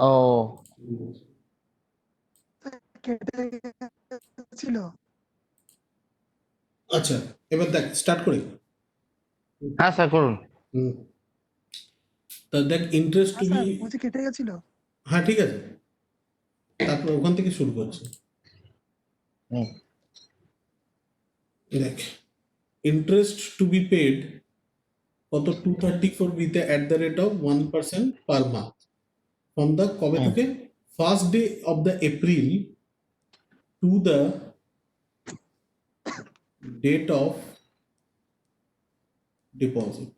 ও কেটে ছিল। আচ্ছা, এবার দেখ স্টার্ট করি। হ্যাঁ স্যার করুন। তা দেখ ইন্টারেস্ট টু বি, স্যার বলছি কেটে গেছিল। হ্যাঁ ঠিক আছে, তারপর ওখান থেকে শুরু করছি। হুম, দেখ ইন্টারেস্ট টু বি পেড কত 234 বিতে at the rate of 1% per month from the কবে হুম। থেকে first day of the April to the date of deposit,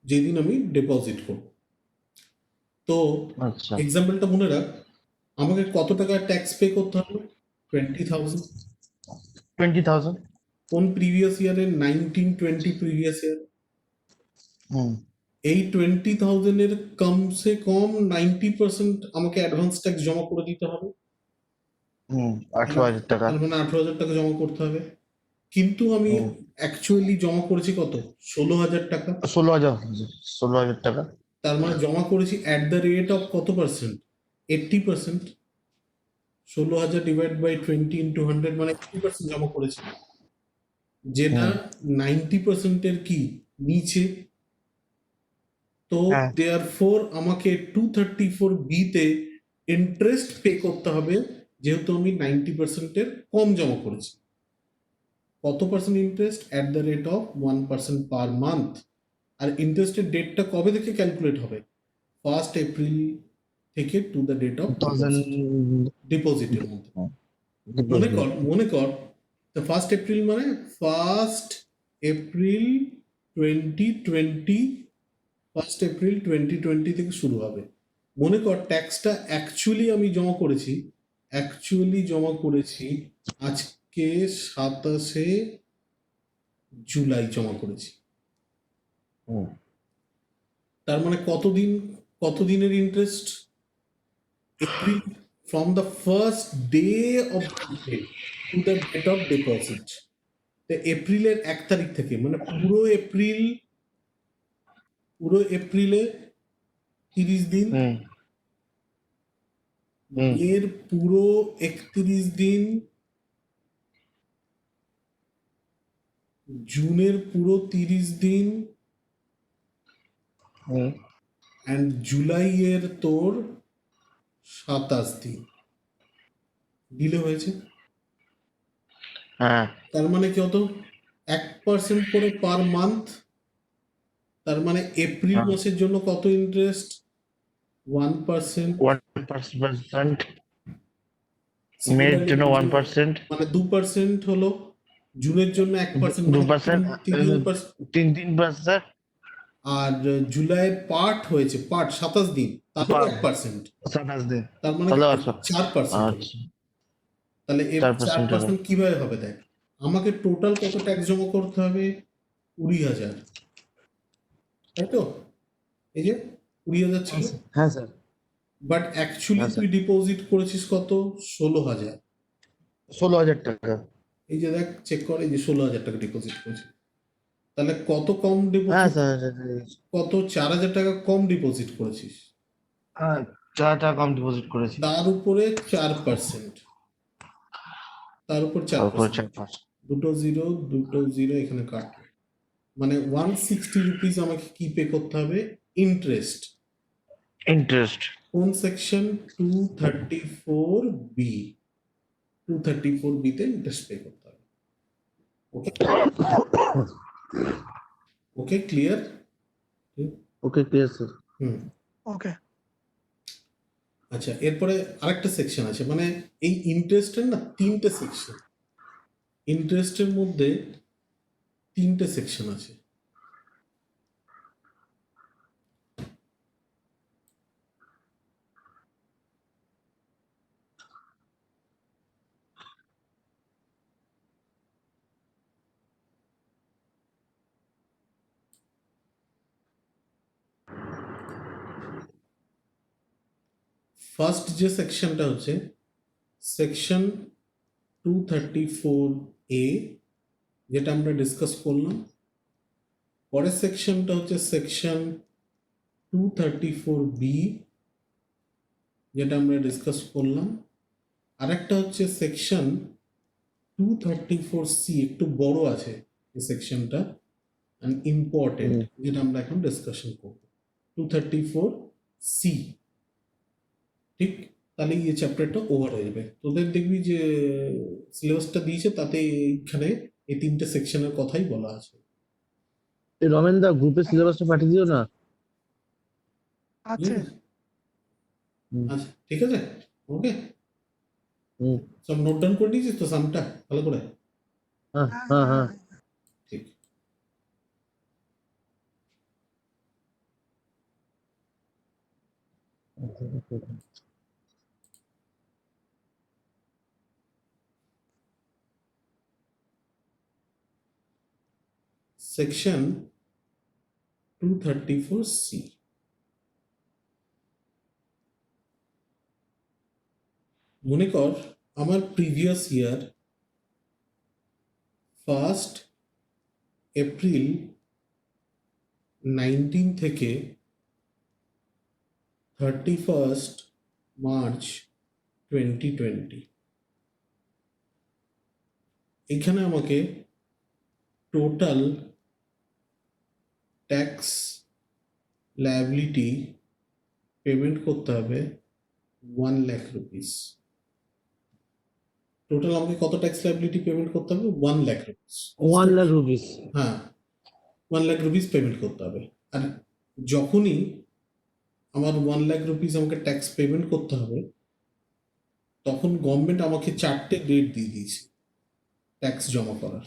যেদিন আমি ডিপোজিট করব। তো আচ্ছা এক্সাম্পলটা মনে রাখ, আমাকে কত টাকা ট্যাক্স পে করতে হবে? 20,000। 20,000। কোন প্রিভিয়াস ইয়ারে? 1920 প্রিভিয়াস ইয়ার। হুম এই 20,000 এর কমসে কম 90% আমাকে অ্যাডভান্স ট্যাক্স জমা করে দিতে হবে। হুম 18,000 টাকা। তার মানে 18,000 টাকা জমা করতে হবে। কিন্তু আমি অ্যাকচুয়ালি জমা করেছি কত? 16,000 টাকা। 16,000। 16,000 টাকা। তার মানে জমা করেছি অ্যাট দ্য রেট অফ কত পার্সেন্ট? 80%। 16,000 ডিভাইড বাই 20 ইন্টু 100 মানে 80% জমা করেছি, যেটা 90%-এর কি নিচে। তো হ্যাঁ। দেয়ারফোর আমাকে 234 বিতে ইন্টারেস্ট পে করতে হবে, যেহেতু আমি 90%-এর কম জমা করেছি। কত percent interest? At the rate of 1% per month. আর ইন্টারেস্টের ডেটটা কবে থেকে ক্যালকুলেট হবে? 1 এপ্রিল থেকে টু দ্য ডেট অফ 2000। ডিপোজিটের মধ্যে। মনে কর 1 এপ্রিল মানে 1 এপ্রিল 2020, 1 এপ্রিল 2020 থেকে শুরু হবে। মনে কর ট্যাক্সটা অ্যাকচুয়ালি আমি জমা করেছি আজকে 27 জুলাই জমা করেছি। তার মানে কতদিনের interest? April, from the first day of to the date of deposit. এপ্রিলের 1 তারিখ থেকে, মানে পুরো এপ্রিলে 30 দিন, এর পুরো 31 দিন, জুনের পুরো 30 দিন, অ্যান্ড জুলাইয়ের তোর 27 দিন ডিলে হয়েছে। হ্যাঁ। তার মানে কি হতো? 1% করে পার মান্থ। তার মানে এপ্রিল মাসের জন্য কত ইন্টারেস্ট? 1%। 1%। মেয়ের জন্য 1%। মানে 2% হলো। জুনের জন্য 1%, 2%। 3%। আর জুলাইয়ের হয়েছে 27 দিন, তাহলে 1%। 27 দিন। তার মানে তাহলে 4% হলো। আচ্ছা। তাহলে এই 4% 4% কিভাবে হবে? দেখ, আমাকে টোটাল কত ট্যাক্স জমা করতে হবে? 20,000, তাই তো? এই যে 20,000 ছিল, হ্যাঁ স্যার। বাট অ্যাকচুয়ালি তুই ডিপোজিট করেছিস কত? 16,000। 16,000 টাকা। এই যে দেখ, চেক কর, এই যে 16,000 টাকা ডিপোজিট করেছিস। তাহলে কত কম হ্যাঁ ডিপোজিট? স্যার। কত? 4,000 টাকা কম ডিপোজিট করেছিস। 4 টাকা কম ডিপোজিট করেছি। তার উপরে 4%, তার উপর 4%, দুটো জিরো এখানে কাটবে, মানে 160 রুপিস আমাকে কি পে করতে হবে? ইন্টারেস্ট। কোন সেকশন? 234 বি। 234 বিতে ইন্টারেস্ট পে করতে হবে। Okay, okay clear? Okay clear sir. Okay. আচ্ছা, এরপরে আরেকটা সেকশন আছে, মানে এই ইন্টারেস্টের না 3টে সেকশন। ইন্টারেস্টের মধ্যে 3টে সেকশন আছে। ফার্স্ট যে সেকশনটা হচ্ছে সেকশন 234A, যেটা আমরা ডিসকাস করলাম। পরের সেকশনটা হচ্ছে সেকশন 234B যেটা আমরা ডিসকাস করলাম, আরেকটা হচ্ছে সেকশন 234C, একটু বড় আছে এই সেকশনটা, and important, যেটা আমরা এখন ডিসকাশন করব 234C। ঠিক, তাহলে এই চ্যাপ্টারটা ওভার হয়ে যাবে। তোদের দেখবি যে সিলেবাসটা দিয়েছে তাতে এইখানে এই তিনটে সেকশনের কথাই বলা আছে। এই রমেন দা গ্রুপে সিলেবাসটা পাঠিয়ে দিও না। আছে। আচ্ছা ঠিক আছে, ওকে। হুম, সব নোট ডাউন করে নিয়েছিস তো সামটা ভালো করে? হ্যাঁ হ্যাঁ হ্যাঁ। ঠিক। সেকশন 234C, মনে কর আমার প্রিভিয়াস ইয়ার 1 এপ্রিল 19 থেকে 31 মার্চ 2020, এখানে আমাকে টোটাল ট্যাক্স লায়াবিলিটি পেমেন্ট করতে হবে 1 লাখ রুপিস। টোটাল আমাকে কত ট্যাক্স লায়াবিলিটি পেমেন্ট করতে হবে? 1 লাখ রুপিস। 1 লাখ রুপিস। হ্যাঁ, 1 লাখ রুপিস পেমেন্ট করতে হবে। আর যখনই আমার 1 লাখ রুপিস আমাকে ট্যাক্স পেমেন্ট করতে হবে, তখন গভর্নমেন্ট আমাকে 4টে ডেট দিয়ে দিয়েছে ট্যাক্স জমা করার।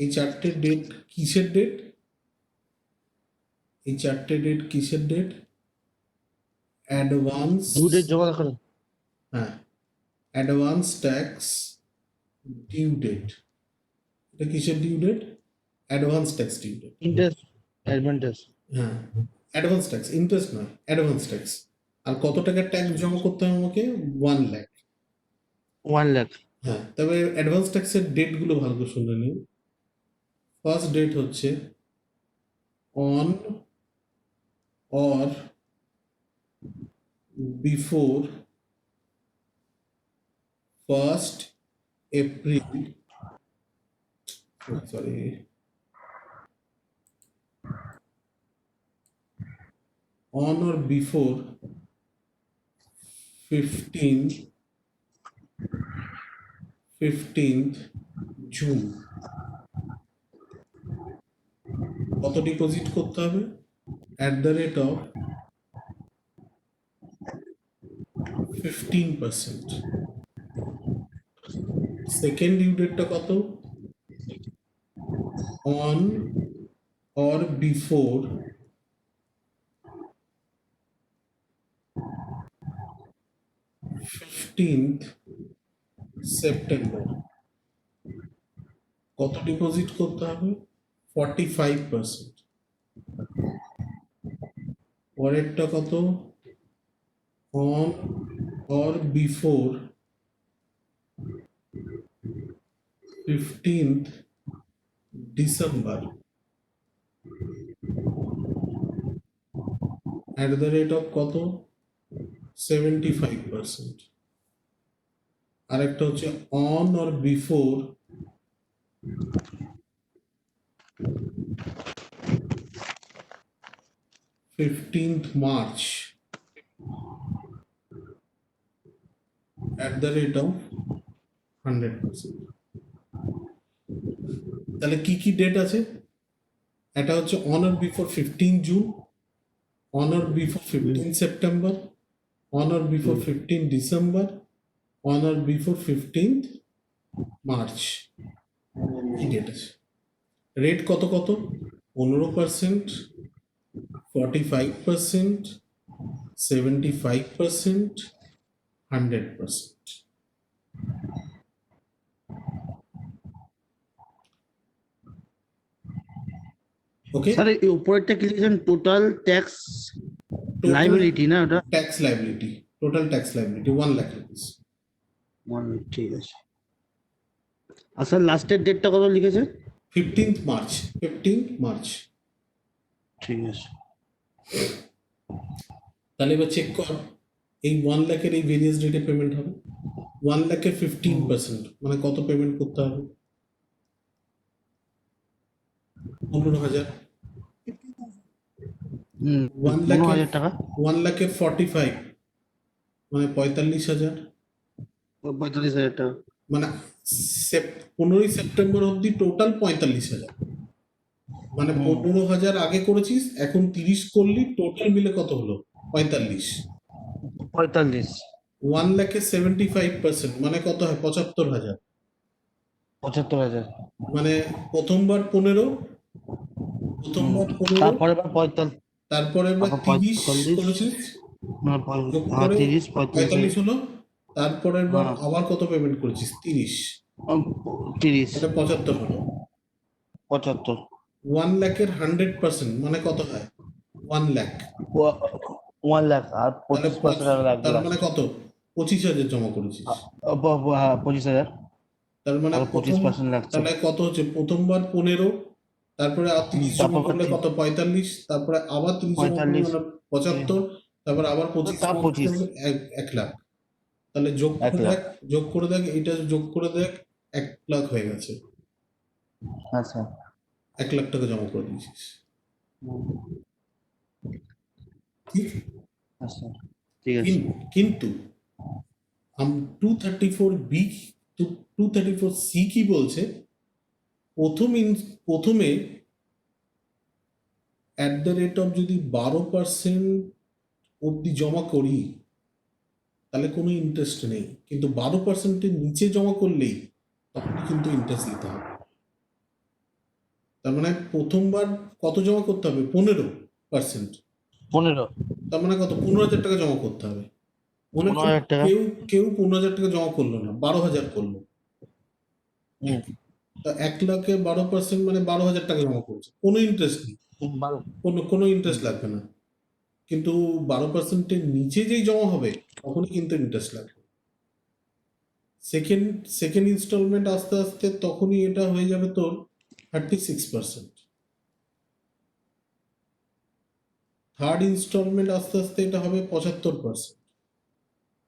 এই 4টে ডেট কিসের ডেট? এই 4টে ডেট কিসের ডেট? অ্যাডভান্স, দুধের জমা করো। হ্যাঁ, অ্যাডভান্স ট্যাক্স ডিউ ডেট। এটা কিসের due date? Advance tax due date. Interest advantage. হ্যাঁ, অ্যাডভান্স ট্যাক্স, ইন্টারেস্ট নয়, অ্যাডভান্স ট্যাক্স। আর কত টাকার ট্যাক্স জমা করতে হবে আমাকে? 1 লাখ। 1 লাখ। হ্যাঁ, তবে অ্যাডভান্স ট্যাক্সের ডেটগুলো ভালো করে শুনে নিন। ফার্স্ট ডেট হচ্ছে on or before 1 April, sorry, on or before 15th June. কত ডিপোজিট করতে হবে? @ 15%। সেকেন্ড ডিউ ডেটটা কত? On or before 15th September. কত ডিপোজিট করতে হবে? 45%। পরেরটা কত? On or before 15th December @ কত? 75%। আরেকটা হচ্ছে on or before 15th March @100%। তাহলে কি কি ডেট আছে? এটা হচ্ছে on or before 15 June, on or before 15 September, on or before 15 December, on or before 15th March. এই ডেট আছে। রেট কত কত? 15%, 45%, 75%, 100%। ওকে, স্যার এই উপরেরটা কি লিখেছেন? টোটাল ট্যাক্স লাইবিলিটি না ওটা? Tax liability, total tax liability 1 lakh rupees. ঠিক আছে। আর স্যার লাস্টের ডেটটা কত লিখেছে? 15th March, 15th March. ঠিক আছে। তাহলে এবার চেক কর, এই 1 লাখের এই ভেরিয়াস ডেটে পেমেন্ট হবে। 1 লাখের 15% মানে কত পেমেন্ট করতে হবে? 15,000। 1 লাখের 15,000 টাকা 1 লাখের 45 মানে 45,000 45,000 টাকা। মানে 15ই সেপ্টেম্বর অবধি টোটাল 45,000। মানে 15,000 আগে করেছিস, এখন 30 করলি, টোটাল মিলে কত হলো? 45। 45 1 লাখের 75% মানে কত হয়? 75,000। 75,000 মানে প্রথমবার 15, তারপরে আবার 45 তারপরে এবার আবার 30 45 করেছিস, না যোগ হ্যাঁ করে 30 45 45 হলো। তারপরের বার হ্যাঁ। আবার কত পেমেন্ট করেছিস? 30, 30 এটা 75 হলো। 75 1 লাখের 100% মানে কত হয়? 1 লাখ। 1 লাখ আর তাহলে 25% আর 1 তার লাখ। মানে কত? 25,000 জমা করেছিস। 25,000 তার মানে আর প্রথম, 25% লাগছে। তাহলে কত হচ্ছে? প্রথমবার 15, তারপরে আর 30 জমা তারপর করলে কত? 45, তারপরে আবার 30 জমা করলে 45 মানে 75, তারপরে আবার 25 তার জমা করলে 25 1 লাখ। তাহলে যোগ 1 করে লাখ। দেখ, যোগ করে দেখ, এটা যোগ করে দেখ, 1 লাখ হয়ে গেছে। আচ্ছা 1 লাখ টাকা জমা করে দিয়েছিস, ঠিক? আচ্ছা ঠিক আছে। কিন্তু 234B 234C কি বলছে? প্রথমে যদি 12% অবধি জমা করি তাহলে কোনো ইন্টারেস্ট নেই, কিন্তু 12%-এর নিচে জমা করলেই তখনই কিন্তু ইন্টারেস্ট দিতে হবে। তার মানে প্রথমবার কত জমা করতে হবে? 15%। 15 তার মানে কত? 15,000 টাকা জমা করতে হবে। মনে কর 15,000 টাকা। কেউ 15,000 টাকা জমা করলো না, 12,000 করলো। হুম, তা 1 লাখে 12% মানে 12,000 টাকা জমা করছে, কোনো ইন্টারেস্ট নেই, ভালো। কোনো ইন্টারেস্ট লাগবে না। কিন্তু 12%-এর নিচে যেই জমা হবে তখনই কিন্তু ইন্টারেস্ট লাগবে। সেকেন্ড ইনস্টলমেন্ট আস্তে আস্তে তখনই এটা হয়ে যাবে তোর 36%। থার্ড ইনস্টলমেন্ট আস্তে আস্তে এটা হবে 75%।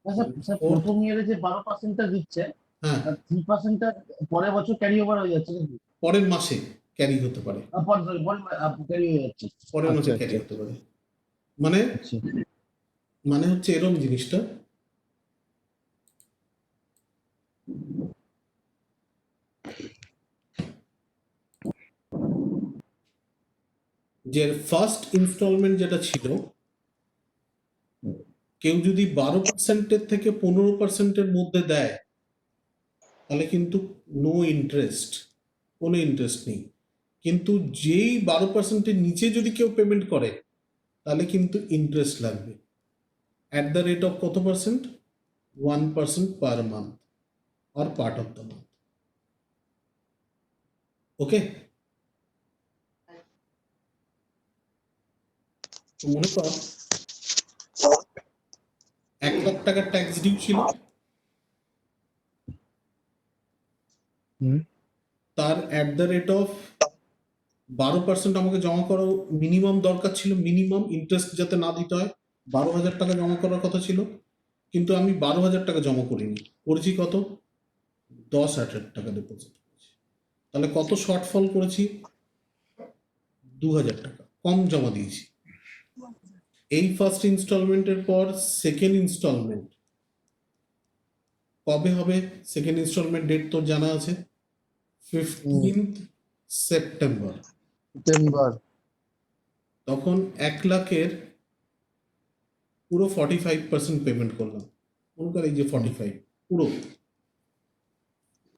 আচ্ছা স্যার, Fourth, প্রথম ইয়ারে যে 12%টা দিচ্ছে, হ্যাঁ, 3%টা পরের বছর ক্যারি ওভার হয়ে যাচ্ছে নাকি? পরের মাসে ক্যারি হতে পারে, ক্যারি হয়ে যাচ্ছে। পরের মাসে আচ্ছা ক্যারি আচ্ছা হতে পারে। মানে আচ্ছা মানে হচ্ছে এরকম জিনিসটা, যে ফার্স্ট ইনস্টলমেন্ট যেটা ছিল, কেউ যদি 12%-এর থেকে 15%-এর মধ্যে দেয় তাহলে কিন্তু নো ইন্টারেস্ট, কোনো ইন্টারেস্ট নেই। কিন্তু যেই 12%-এর নিচে যদি কেউ পেমেন্ট করে তাহলে কিন্তু ইন্টারেস্ট লাগবে। অ্যাট দ্য রেট অফ কত percent? 1% per month or part of the month. Okay, তো মনে কর 1 লাখ টাকার ট্যাক্স ডিউ ছিল, হুম তার অ্যাট দ্য রেট অফ 12% আমাকে জমা করা মিনিমাম দরকার ছিল, মিনিমাম ইন্টারেস্ট যাতে না দিতে হয়। 12,000 টাকা জমা করার কথা ছিল, কিন্তু আমি 12,000 টাকা জমা করিনি, করেছি কত? 10,000 টাকা ডিপোজিট করেছি। তাহলে কত শর্টফল করেছি? 2,000 টাকা কম জমা দিয়েছি। এই ফার্স্ট ইনস্টলমেন্টের পর সেকেন্ড ইনস্টলমেন্ট কবে হবে? সেকেন্ড ইনস্টলমেন্ট ডেট তো জানা আছে, 15th সেপ্টেম্বর। সেপ্টেম্বর। তখন 1 লাখের পুরো 45% পেমেন্ট করলাম। মনে কর এই যে 45 পুরো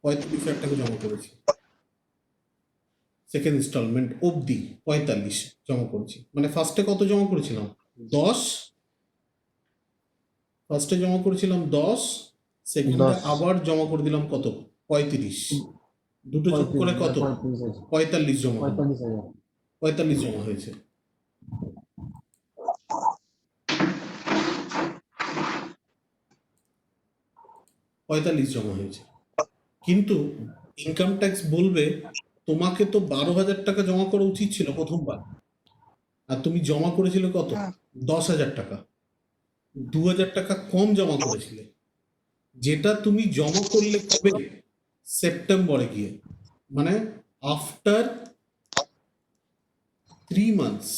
45,000 টাকা জমা করেছি। সেকেন্ড ইনস্টলমেন্ট অবধি 45 জমা করেছি। মানে ফার্স্টে কত জমা করেছিলাম? 10। ফার্স্টে জমা করেছিলাম 10, সেকেন্ডে 10 আবার জমা করে দিলাম কত? 35। দুটো যোগ করে কত? 45 জমা হলো। 45,000। 45 জমা হয়েছে। জমা হয়েছে। কিন্তু ইনকাম ট্যাক্স বলবে তোমাকে তো 12,000 টাকা জমা করা উচিত ছিল প্রথমবার, আর তুমি জমা করেছিলে কত? হ্যাঁ 10,000 টাকা। 2,000 টাকা কম জমা করেছিলে, যেটা তুমি জমা করলে কবে? সেপ্টেম্বরে গিয়ে, মানে আফটার 3 মান্থস।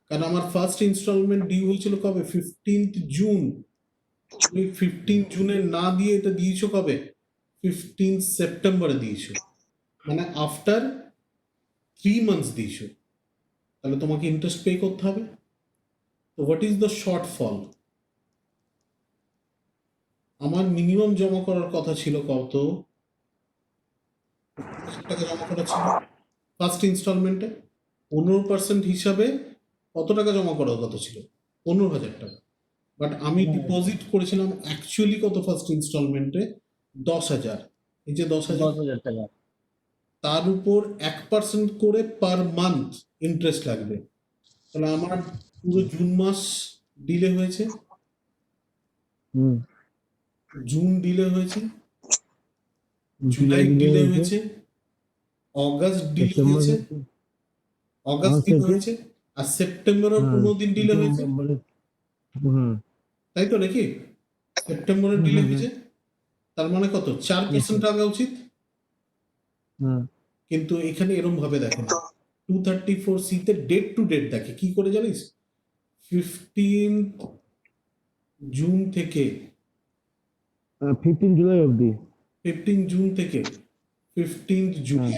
কারণ আমার ফার্স্ট ইনস্টলমেন্ট ডিউ হয়েছিল কবে? 15th June. তুমি 15 জুনে না দিয়ে এটা দিয়েছো কবে? 15 সেপ্টেম্বরে দিয়েছো, মানে আফটার 3 মান্থস দিয়েছো। তাহলে তোমাকে ইন্টারেস্ট পে করতে হবে। তো হোয়াট ইজ দ্য শর্টফল? আমার মিনিমাম জমা করার কথা ছিল কত? 1,000 টাকা জমা করা ছিল ফার্স্ট ইনস্টলমেন্টে। 15% হিসাবে কত টাকা জমা করার কথা ছিল? 15,000 টাকা। বাট আমি ডিপোজিট করেছিলাম অ্যাকচুয়ালি কত ফার্স্ট ইনস্টলমেন্টে? 10,000। এই যে 10,000, 10,000 টাকা। তার উপর 1% করে পার মান্থ ইন্টারেস্ট লাগবে। তাহলে আমার পুরো জুন মাস ডিলে হয়েছে, হুম। জুন ডিলে হয়েছে, জুলাই ডিলে হয়েছে, অগাস্ট ডিলে হয়েছে, অগাস্ট ডিলে হয়েছে, আর সেপ্টেম্বরের 15 দিন ডিলে হয়েছে, তাই তো নাকি? সেপ্টেম্বরের ডিলে হয়েছে, তার মানে কত? 4% টাকা উচিত। কিন্তু এখানে এরকম ভাবে দেখে না, 234C তে ডেট টু ডেট দেখে। কি করে জানিস? 15 জুন থেকে 15 জুলাই অবধি। 15 জুন থেকে 15 জুলাই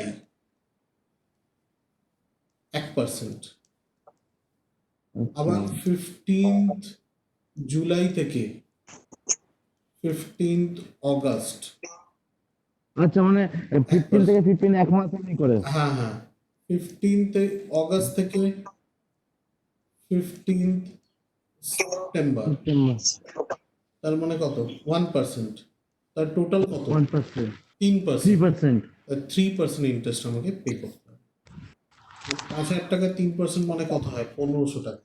1%, আবার 15 জুলাই থেকে 15 অগস্ট। আচ্ছা, মানে 15 থেকে 15 এক মাস এমনি করে। হ্যাঁ হ্যাঁ, 15 অগস্ট থেকে 15 সেপ্টেম্বর, তার মানে কত? 1%। তার টোটাল কত? 1%, 3%। 3%। 3% ইন্টারেস্ট আমাকে পে করতে হবে। 5,000 টাকা 3% মানে কত হয়? 1,500 টাকা।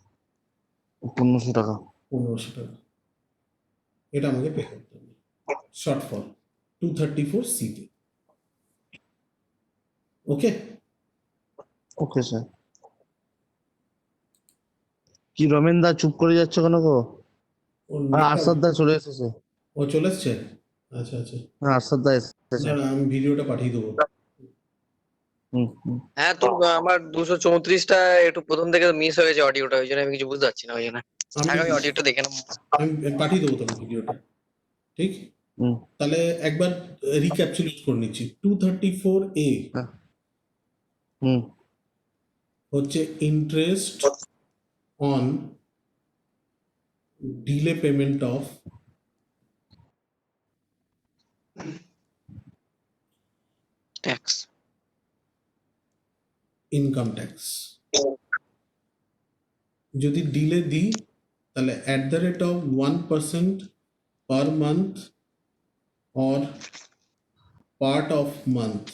1500 টাকা। 1,500 টাকা এটা আমাকে পে করতে হবে। শর্টফল 234C তে। ওকে ওকে স্যার। কি রমেন দা চুপ করে যাচ্ছে কেন গো? আরশাদ দা চলে এসেছে। ও চলে এসছে? আচ্ছা আচ্ছা, হ্যাঁ, আরশাদ দা এসেছে। দাঁড়া, আমি ভিডিওটা পাঠিয়ে দেবো। হ্যাঁ, তো আমার 234টা একটু প্রথম থেকে মিস হয়ে গেছে অডিওটা, ওই জন্য আমি কিছু বুঝতে পারছি না, ওই জন্য আমি অডিওটা দেখে নেবো। আমি পাঠিয়ে দেবো তোকে ভিডিওটা, ঠিক? তাহলে একবার রিক্যাপচুলেট করে নিচ্ছি। 234A হচ্ছে interest on delay payment of tax. Income tax. যদি ডিলে দিই তাহলে @1% per month or part of month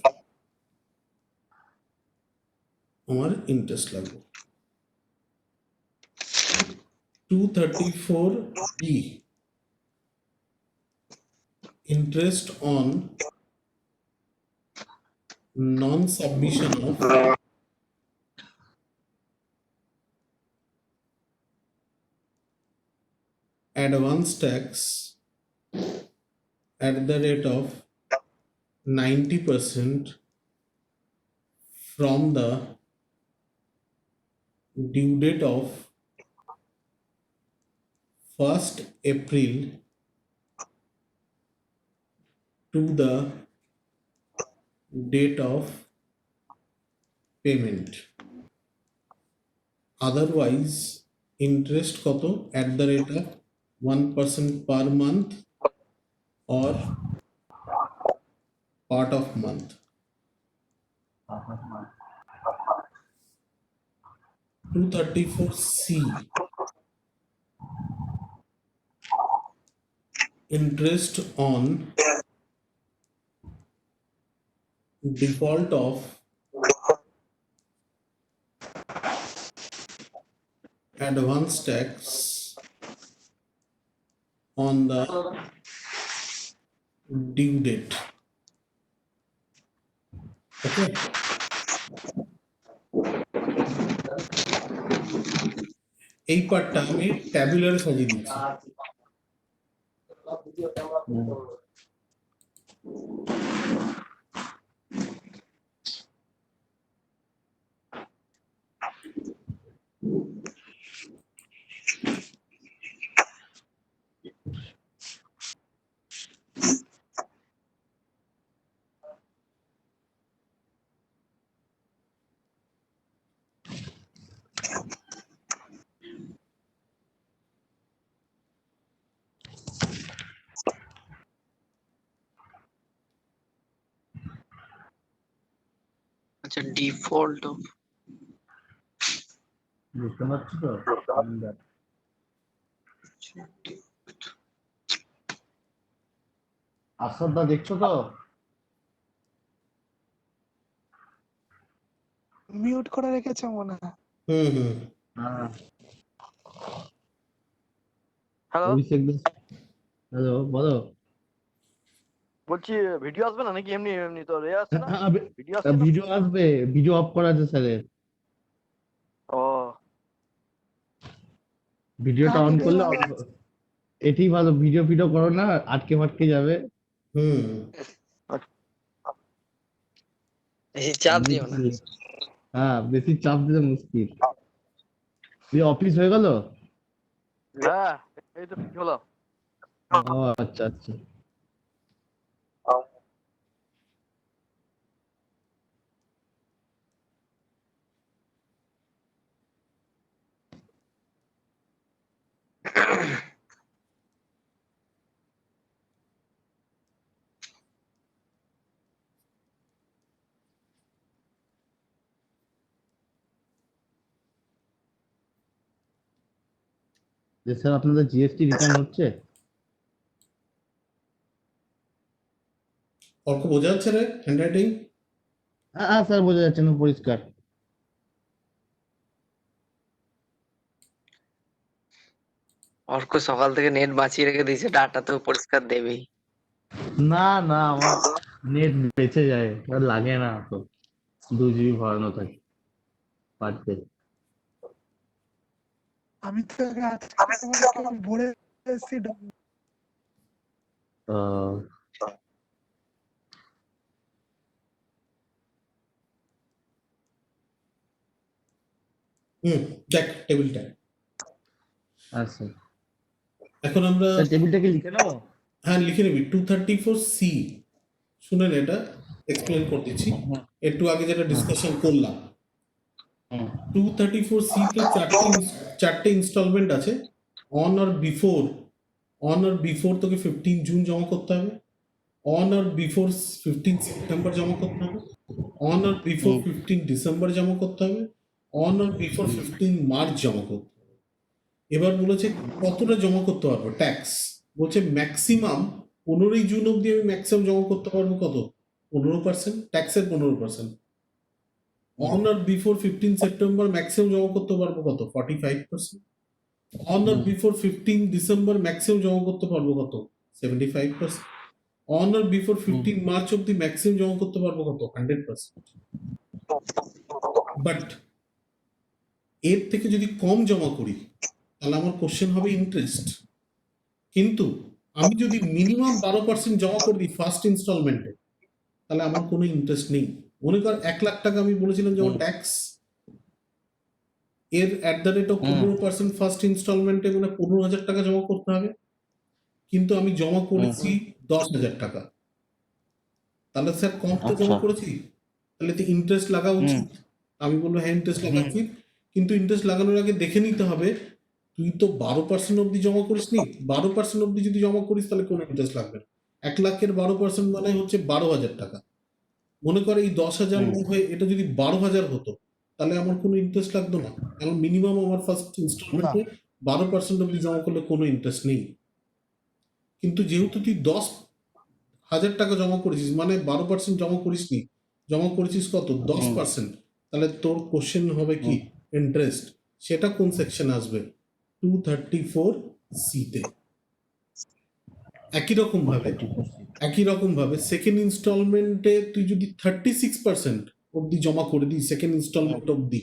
আমার ইন্টারেস্ট লাগবে। 234B interest on non-submission of advance tax at the rate of 90% from the due date of 1st April to the date of payment. Otherwise interest কত? at the rate of 1% per month or part of month. 234C interest on default of advance tax on the due date. Okay. এই পার্টটা আমি ট্যাবুলারে সাজিয়ে দিচ্ছি। আচ্ছা, default বুঝতে পারছো তো? আসাদা দেখছো তো? মিউট করে রেখেছে মনে হয়। হুম। হ্যাঁ, হ্যালো, অভিষেক হ্যালো, বলো। বলছি ভিডিও আসবে না নাকি? এমনি এমনি তো রে আসছে না, ভিডিও আসছে না। ভিডিও আসবে, ভিডিও অফ করা আছে স্যারের। ও ভিডিওটা অন করলে এটি ভালো, ভিডিও করো না, আটকে ফাটকে যাবে। হুম। বেশি চাপ দিও না। হ্যাঁ, বেশি চাপ দিলে মুশকিল। অফিস হয়ে গেল? হ্যাঁ, এই তো ঠিক হলো। ও আচ্ছা আচ্ছা। স্যার আপনাদের জিএসটি রিটার্ন হচ্ছে? অর্ক বোঝা যাচ্ছে রে হ্যান্ডরাইটিং? হ্যাঁ স্যার, বোঝা যাচ্ছে না, পরিষ্কার। অর্ক সকাল থেকে নেট বাঁচিয়ে রেখে দিয়েছে, ডাটা তো পরিষ্কার দেবেই। না না, আমার নেট বেঁচে যায়, আর লাগে না তো। 2 জিবি ভরানো থাকে পার ডে। আমি তো আজকে ভরে এসেছি। দেখ টেবিলটা। আচ্ছা, এখন আমরা টেবিলটাকে লিখে নেবো? হ্যাঁ লিখে নিবি 234C। শুনেন, এটা এক্সপ্লেন করে দিচ্ছি। একটু আগে যেটা ডিসকাশন করলাম, 234C তে চারটে ইনস্টলমেন্ট আছে। অন আর বিফোর তোকে 15 জুন জমা করতে হবে। অন আর বিফোর 15 সেপ্টেম্বর জমা করতে হবে। অন আর বিফোর 15 ডিসেম্বর জমা করতে হবে। অন আর বিফোর 15 মার্চ জমা করতে হবে। এবার বলেছে কতটা জমা করতে পারবো ট্যাক্স। বলছে ম্যাক্সিমাম 15ই জুন অব্দি আমি ম্যাক্সিমাম জমা করতে পারবো কত? 15%, ট্যাক্সের 15%। On or before 15 September maximum জমা করতে পারবো কত? 45%। On or before 15 December maximum জমা করতে পারবো কত? 75%। অন আর বিফোর 15 মার্চ অব্দি ম্যাক্সিমাম জমা করতে পারবো কত? 100%। বাট এর থেকে যদি কম জমা করি তাহলে আমার কোশ্চেন হবে ইন্টারেস্ট। কিন্তু আমি যদি মিনিমাম 12% জমা করে দিই ফার্স্ট ইনস্টলমেন্টে, তাহলে আমার কোনো ইন্টারেস্ট নেই। মনে কর 1 লাখ টাকা আমি বলেছিলাম যেমন ট্যাক্স, এর @15% ফার্স্ট ইনস্টলমেন্টে মানে 15,000 টাকা জমা করতে হবে। কিন্তু আমি জমা করেছি 10,000 টাকা, তাহলে স্যার কম তো জমা করেছি, তাহলে তো ইন্টারেস্ট লাগা উচিত। আমি বলবো হ্যাঁ ইন্টারেস্ট লাগা উচিত, কিন্তু ইন্টারেস্ট লাগানোর আগে দেখে নিতে হবে তুই তো 12% অব্দি জমা করিস নি। 12% অব্দি যদি জমা করিস তাহলে কোনো ইন্টারেস্ট লাগবে না। 1 লাখের 12% মানে হচ্ছে 12,000 টাকা। মনে করে এই 10,000 হয়ে এটা যদি 12,000 হতো তাহলে আমার কোনো ইন্টারেস্ট লাগতো না, কারণ মিনিমাম আমার ফার্স্ট ইনস্টলমেন্টে 12% অব্দি জমা করলে কোনো ইন্টারেস্ট নেই। কিন্তু যেহেতু তুই 10,000 টাকা জমা করেছিস মানে 12% জমা করিস নি, জমা করেছিস কত? 10%, তাহলে তোর কোশ্চেন হবে কি ইন্টারেস্ট। সেটা কোন সেকশন আসবে? 234C তে। একই রকম ভাবে সেকেন্ড ইনস্টলমেন্টে তুই যদি 36% অব্দি জমা করে দিই, সেকেন্ড ইনস্টলমেন্ট অব্দি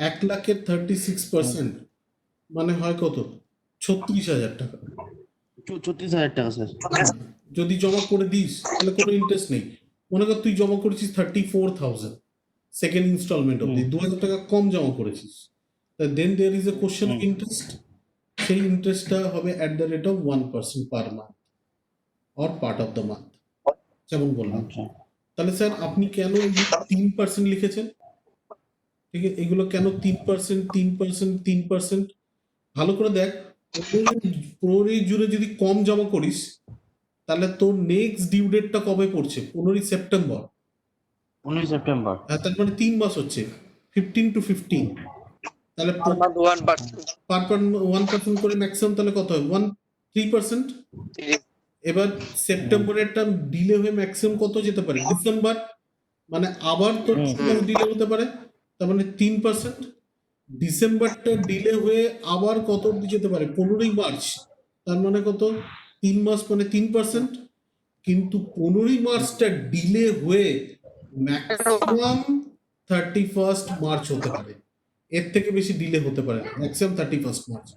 1 লাখের 36%, মানে হয় কত 36,000 টাকা। 34,000 টাকা স্যার। যদি জমা করে দিস তাহলে কোনো ইন্টারেস্ট নেই। মনে কর তুই জমা করেছিস 34,000 সেকেন্ড ইনস্টলমেন্ট অব্দি, 2,000 টাকা কম জমা করেছিস, then there is a question of interest. সেই ইন্টারেস্টটা হবে at the rate of 1% per month or part of the month, যেমন বললাম। আচ্ছা তাহলে স্যার আপনি কেন 3% লিখেছেন? ঠিক আছে, এগুলো কেন 3%, 3%, 3%? ভালো করে দেখ, 15 জুড়ে যদি কম জমা করিস তাহলে তোর নেক্সট ডিউ ডেটটা কবে পড়ছে? 15 সেপ্টেম্বর। 15 সেপ্টেম্বর। তার মানে 3 মাস হচ্ছে 15 to 15। তাহলে Per month 1%. পার 1% করে ম্যাক্সিমাম তাহলে কত হয়? 3%। এবার সেপ্টেম্বরেরটা ডিলে হয়ে ম্যাক্সিমাম কত যেতে পারে? ডিসেম্বর। মানে আবার তোর ডিলে হতে পারে, তার মানে 3%। ডিসেম্বরটা ডিলে হয়ে আবার কত অব্দি যেতে পারে? 15 মার্চ। তার মানে কত? 3 মাস মানে 3%। কিন্তু 15 মার্চটা ডিলে হয়ে ম্যাক্সিমাম 31 মার্চ হতে পারে, এর থেকে বেশি ডিলে হতে পারে না, ম্যাক্সিমাম 31 মার্চ।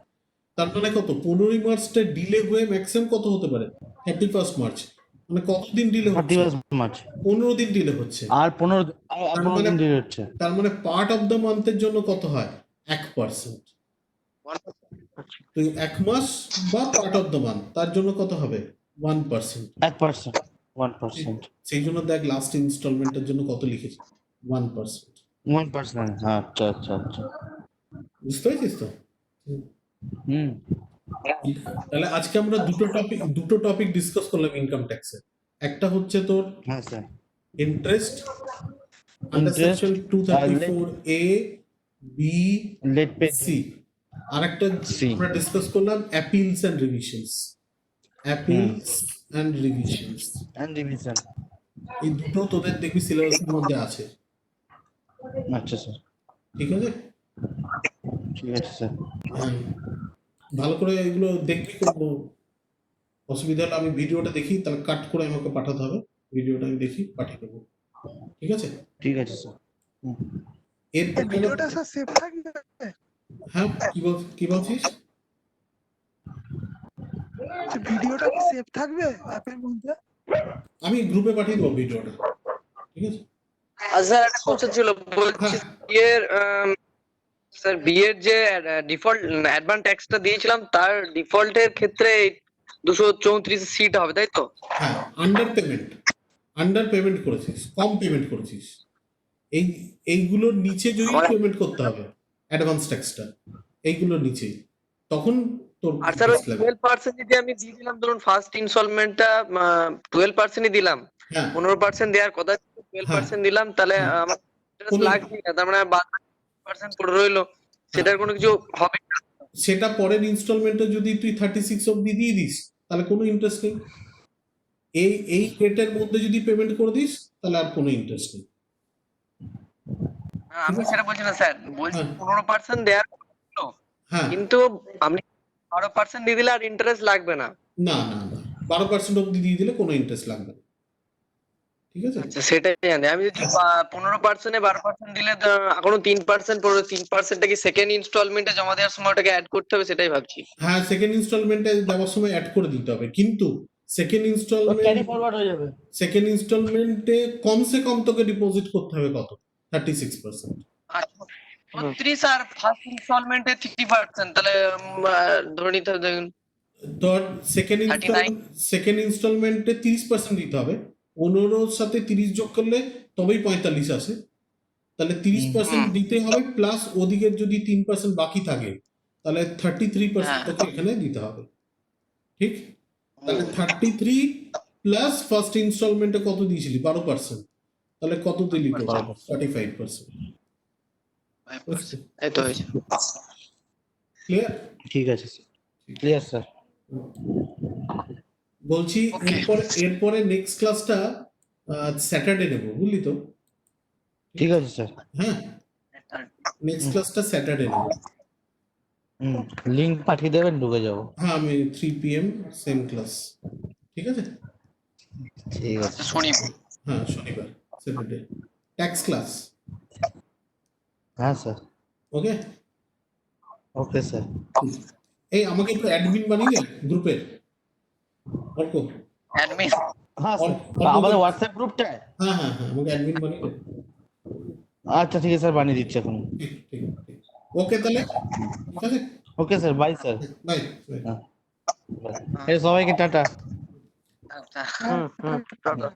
তার মানে কত? 15 মার্চটা ডিলে হয়ে ম্যাক্সিমাম কত হতে পারে? 31 মার্চ। মানে কতদিন ডিলে হচ্ছে? 31 মার্চ। 15 দিন ডিলে হচ্ছে। আর 15 দিন দেরি হচ্ছে। তার মানে পার্ট অফ দ্য মান্থের জন্য কত হয়? 1%। তুই 1 মাস বা পার্ট অফ দ্য মান্থ, তার জন্য কত হবে? 1%। 1%। সেই জন্য দেখ লাস্ট ইনস্টলমেন্টের জন্য কত লিখেছি? 1%। 1%। আচ্ছা আচ্ছা আচ্ছা। বুঝতে পেরেছিস তো? হুম। তাহলে আজকে আমরা দুটো টপিক ডিসকাস করলাম ইনকাম ট্যাক্সের। একটা হচ্ছে তোর হ্যাঁ sir. Interest under section 234 A B late pay C. আরেকটা আমরা ডিসকাস করলাম appeals and revisions. And revision. এই দুটো তোদের দেখবি সিলেবাসের মধ্যে আছে। আচ্ছা স্যার। ঠিক আছে? ঠিক আছে স্যার। হ্যাঁ, ভালো করে এগুলো দেখবি। কোনো অসুবিধা হলে আমি ভিডিওটা দেখি, তাহলে কাট করে আমাকে পাঠাতে হবে। ভিডিওটা আমি দেখি পাঠিয়ে দেবো। ঠিক আছে? ঠিক আছে স্যার। এর এই ভিডিওটা স্যার সেভ থাকবে? হ্যাঁ, কি বলছিস? ভিডিওটা কি সেভ থাকবে অ্যাপের মধ্যে? আমি গ্রুপে পাঠিয়ে দেবো ভিডিওটা। ঠিক আছে? আচ্ছা একটা কোশ্চেন ছিল, বলছি বিয়ের স্যার বিয়ের যে ডিফল্ট অ্যাডভান্স ট্যাক্সটা দিয়েছিলাম তার ডিফল্টের ক্ষেত্রে 234 সিট হবে তাই তো? হ্যাঁ, আন্ডার পেমেন্ট করেছিস, কম পেমেন্ট করেছিস, এইগুলোর নিচে যদি পেমেন্ট করতে হবে অ্যাডভান্স ট্যাক্সটা, এইগুলোর নিচে, তখন তোর আর স্যার ওই 12% যদি আমি দিয়ে দিলাম, ধরুন ফার্স্ট ইনস্টলমেন্টটা 12%ই দিলাম, হ্যাঁ 15% দেওয়ার কথা 12% দিলাম, তাহলে আমার ইন্টারেস্ট লাগবে না, তার মানে 12% পড়ে রইলো, সেটার কোনো কিছু হবে না? সেটা পরের ইনস্টলমেন্টে যদি তুই 36 অব্দি দিয়ে দিস তাহলে কোনো ইন্টারেস্ট নেই। এই রেটের মধ্যে যদি পেমেন্ট করে দিস তাহলে আর কোনো ইন্টারেস্ট নেই। আমি সেটা বলছি না স্যার, বলছি 15% দেওয়ার কথা, হ্যাঁ, কিন্তু আপনি 12% দিয়ে দিলে আর ইন্টারেস্ট লাগবে না। না 12% অব্দি দিয়ে দিলে কোনো ইন্টারেস্ট লাগবে না। ঠিক আছে? আচ্ছা সেটাই জানি আমি, যদি 15% 12% দিলে এখনো 3% পড়বে, 3%টা কি সেকেন্ড ইনস্টলমেন্টে জমা দেওয়ার সময় ওটাকে অ্যাড করতে হবে, সেটাই ভাবছি। হ্যাঁ, সেকেন্ড ইনস্টলমেন্টে দেওয়ার সময় অ্যাড করে দিতে হবে, কিন্তু সেকেন্ড ক্যারি ফরওয়ার্ড হয়ে যাবে। ইনস্টলমেন্টে কমসে কম তোকে ডিপোজিট করতে হবে কত? 36%। আচ্ছা 36 আর ফার্স্ট ইনস্টলমেন্টে 3%, তাহলে ধরে নিতে হবে দেখুন তোর সেকেন্ড 39 ইনস্টলমেন্টে 30% দিতে হবে। 15 সাথে 30 যোগ করলে তবেই 45 আসে। তাহলে 30% দিতে হবে, প্লাস ওদিকের যদি 3% বাকি থাকে তাহলে 33% তোকে এখানে দিতে হবে। ঠিক? তাহলে 33 প্লাস ফার্স্ট ইনস্টলমেন্টে কত দিয়েছিলি? 12%। তাহলে কত দিলি তো? 45%। এই তো হয়েছে। ক্লিয়ার? ঠিক আছে স্যার। Clear sir. বলছি এরপরে নেক্সট ক্লাসটা স্যাটারডে নেব, বুঝলি তো? ঠিক আছে স্যার। হ্যাঁ, নেক্সট ক্লাসটা স্যাটারডে নেব। লিংক পাঠিয়ে দেবেন, ঢুকে যাবো। হ্যাঁ, আমি 3 PM সেম ক্লাস। ঠিক আছে? ঠিক আছে। শনিবার। হ্যাঁ, শনিবার স্যাটারডে ট্যাক্স ক্লাস। হ্যাঁ স্যার। ওকে, ওকে স্যার। এই আমাকে একটু অ্যাডমিন বানিয়ে দেন গ্রুপের। অর্ক, অ্যাডমিন হ্যাঁ স্যার, অর্ক, আমাদের হোয়াটসঅ্যাপ গ্রুপটায়। হ্যাঁ হ্যাঁ হ্যাঁ, আমাকে অ্যাডমিন বানিয়ে দেন। আচ্ছা ঠিক আছে স্যার, বানিয়ে দিচ্ছি এখন। ঠিক ঠিক ঠিক, ওকে তাহলে ঠিক আছে, okay sir, bye sir. Bye bye. এই সবাইকে টাটা। আচ্ছা হুম হুম টাটা।